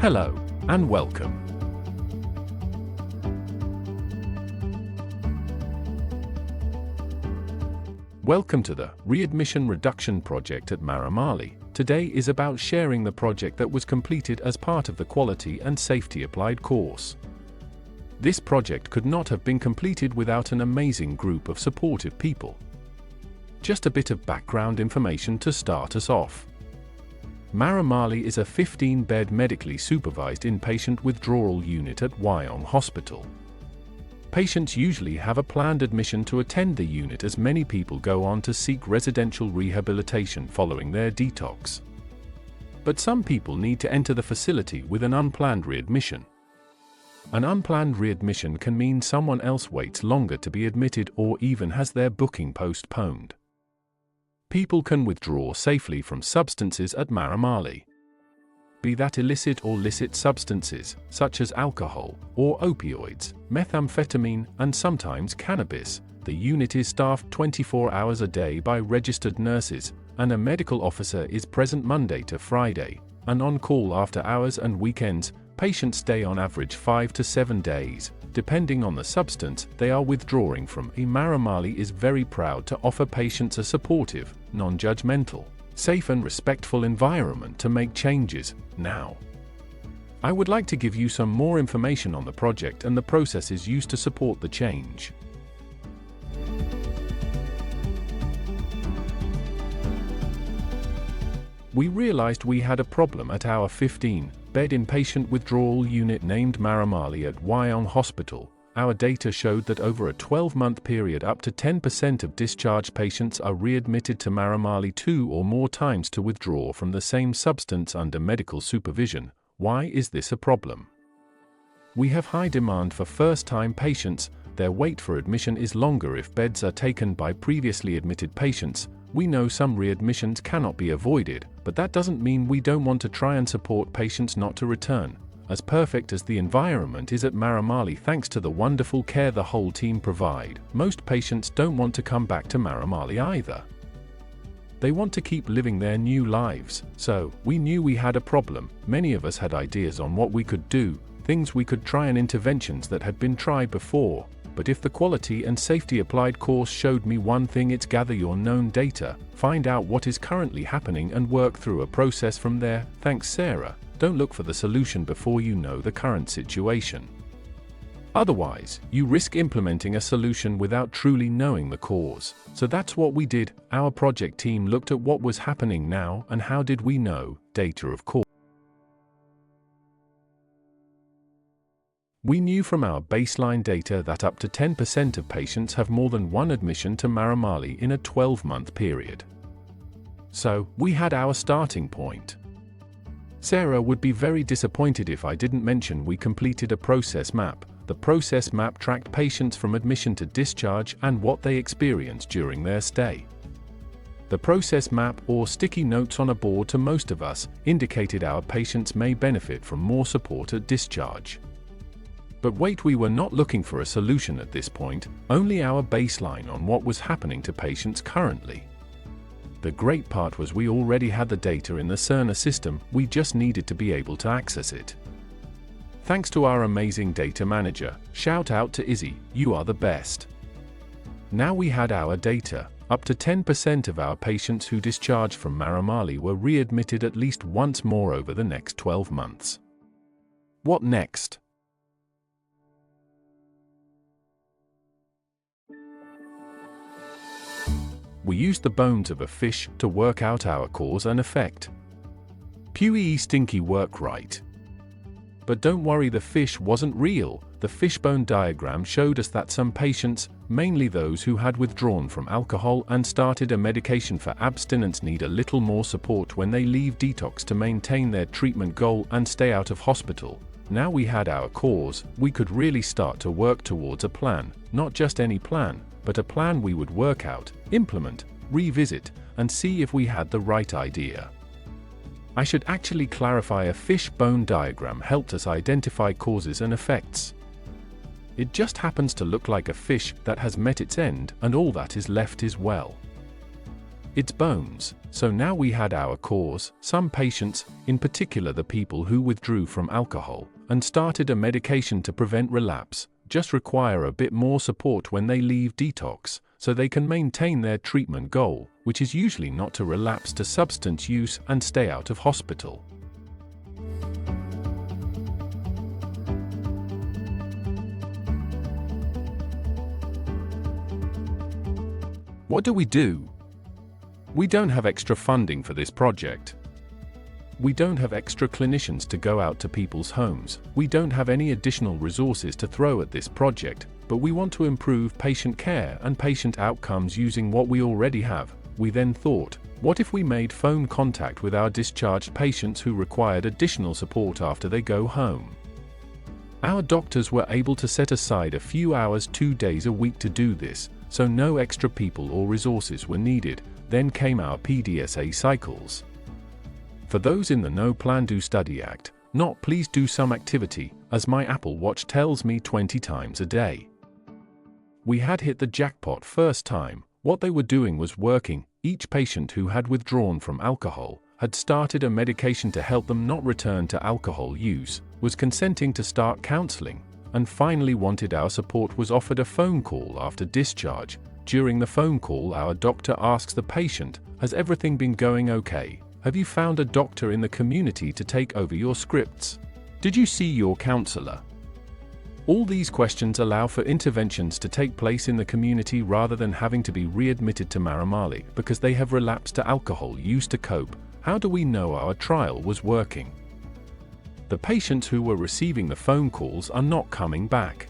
Hello, and welcome. Welcome to the Readmission Reduction Project at Maramali. Today is about sharing the project that was completed as part of the Quality and Safety Applied course. This project could not have been completed without an amazing group of supportive people. Just a bit of background information to start us off. Maramali is a 15-bed medically supervised inpatient withdrawal unit at Wyong Hospital. Patients usually have a planned admission to attend the unit as many people go on to seek residential rehabilitation following their detox. But some people need to enter the facility with an unplanned readmission. An unplanned readmission can mean someone else waits longer to be admitted or even has their booking postponed. People can withdraw safely from substances at Maramali. Be that illicit or licit substances, such as alcohol, or opioids, methamphetamine, and sometimes cannabis. The unit is staffed 24 hours a day by registered nurses, and a medical officer is present Monday to Friday, and on call after hours and weekends. Patients stay on average 5 to 7 days, depending on the substance they are withdrawing from. Maramali is very proud to offer patients a supportive, non-judgmental, safe and respectful environment to make changes now. I would like to give you some more information on the project and the processes used to support the change. We realized we had a problem at our 15-bed inpatient withdrawal unit named Maramali at Wyong Hospital. Our data showed that over a 12-month period up to 10% of discharged patients are readmitted to Maramali 2 or more times to withdraw from the same substance under medical supervision. Why is this a problem? We have high demand for first-time patients. Their wait for admission is longer if beds are taken by previously admitted patients. We know some readmissions cannot be avoided, but that doesn't mean we don't want to try and support patients not to return. As perfect as the environment is at Maramali thanks to the wonderful care the whole team provide, most patients don't want to come back to Maramali either. They want to keep living their new lives, so we knew we had a problem. Many of us had ideas on what we could do, things we could try and interventions that had been tried before. But if the Quality and Safety Applied course showed me one thing, it's gather your known data, find out what is currently happening and work through a process from there. Thanks, Sarah. Don't look for the solution before you know the current situation. Otherwise, you risk implementing a solution without truly knowing the cause. So that's what we did. Our project team looked at what was happening now and how did we know data, of course. We knew from our baseline data that up to 10% of patients have more than one admission to Maramali in a 12-month period. So, we had our starting point. Sarah would be very disappointed if I didn't mention we completed a process map. The process map tracked patients from admission to discharge and what they experienced during their stay. The process map, or sticky notes on a board to most of us, indicated our patients may benefit from more support at discharge. But wait, we were not looking for a solution at this point, only our baseline on what was happening to patients currently. The great part was we already had the data in the Cerner system, we just needed to be able to access it. Thanks to our amazing data manager, shout out to Izzy, you are the best. Now we had our data, up to 10% of our patients who discharged from Maramali were readmitted at least once more over the next 12 months. What next? We used the bones of a fish to work out our cause and effect. Pewee stinky work right. But don't worry, the fish wasn't real. The fishbone diagram showed us that some patients, mainly those who had withdrawn from alcohol and started a medication for abstinence, need a little more support when they leave detox to maintain their treatment goal and stay out of hospital. Now we had our cause, we could really start to work towards a plan, not just any plan, but a plan we would work out, implement, revisit, and see if we had the right idea. I should actually clarify, a fishbone diagram helped us identify causes and effects. It just happens to look like a fish that has met its end and all that is left is well. It's bones. So now we had our cause. Some patients, in particular the people who withdrew from alcohol and started a medication to prevent relapse, just require a bit more support when they leave detox, so they can maintain their treatment goal, which is usually not to relapse to substance use and stay out of hospital. What do? We don't have extra funding for this project. We don't have extra clinicians to go out to people's homes. We don't have any additional resources to throw at this project, but we want to improve patient care and patient outcomes using what we already have. We then thought, what if we made phone contact with our discharged patients who required additional support after they go home? Our doctors were able to set aside a few hours 2 days a week to do this, so no extra people or resources were needed. Then came our PDSA cycles. For those in the No Plan Do Study Act, not please do some activity, as my Apple Watch tells me 20 times a day. We had hit the jackpot first time. What they were doing was working. Each patient who had withdrawn from alcohol, had started a medication to help them not return to alcohol use, was consenting to start counseling, and finally wanted our support, was offered a phone call after discharge. During the phone call, our doctor asks the patient, has everything been going okay? Have you found a doctor in the community to take over your scripts? Did you see your counselor? All these questions allow for interventions to take place in the community rather than having to be readmitted to Maramali because they have relapsed to alcohol use to cope. How do we know our trial was working? The patients who were receiving the phone calls are not coming back.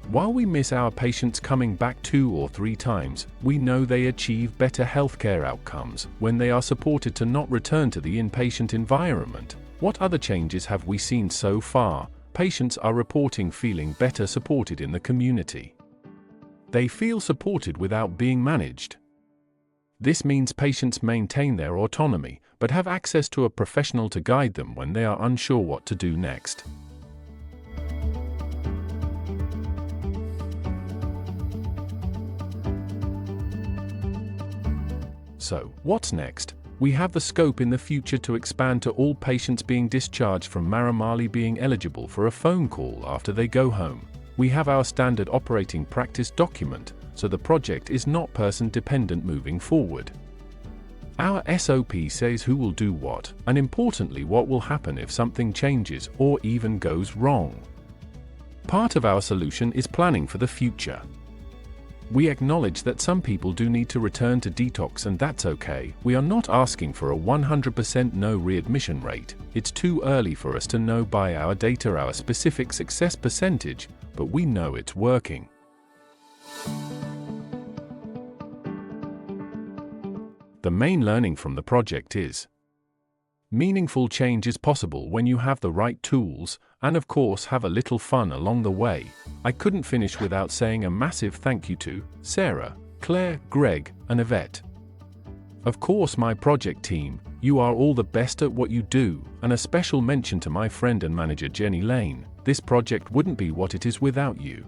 While we miss our patients coming back 2 or 3 times, we know they achieve better healthcare outcomes when they are supported to not return to the inpatient environment. What other changes have we seen so far? Patients are reporting feeling better supported in the community. They feel supported without being managed. This means patients maintain their autonomy, but have access to a professional to guide them when they are unsure what to do next. So, what's next? We have the scope in the future to expand to all patients being discharged from Maramali being eligible for a phone call after they go home. We have our standard operating practice document, so the project is not person-dependent moving forward. Our SOP says who will do what, and importantly what will happen if something changes or even goes wrong. Part of our solution is planning for the future. We acknowledge that some people do need to return to detox, and that's okay. We are not asking for a 100% no readmission rate. It's too early for us to know by our data our specific success percentage, but we know it's working. The main learning from the project is meaningful change is possible when you have the right tools, and of course have a little fun along the way. I couldn't finish without saying a massive thank you to Sarah, Claire, Greg, and Yvette. Of course my project team, you are all the best at what you do, and a special mention to my friend and manager Jenny Lane. This project wouldn't be what it is without you.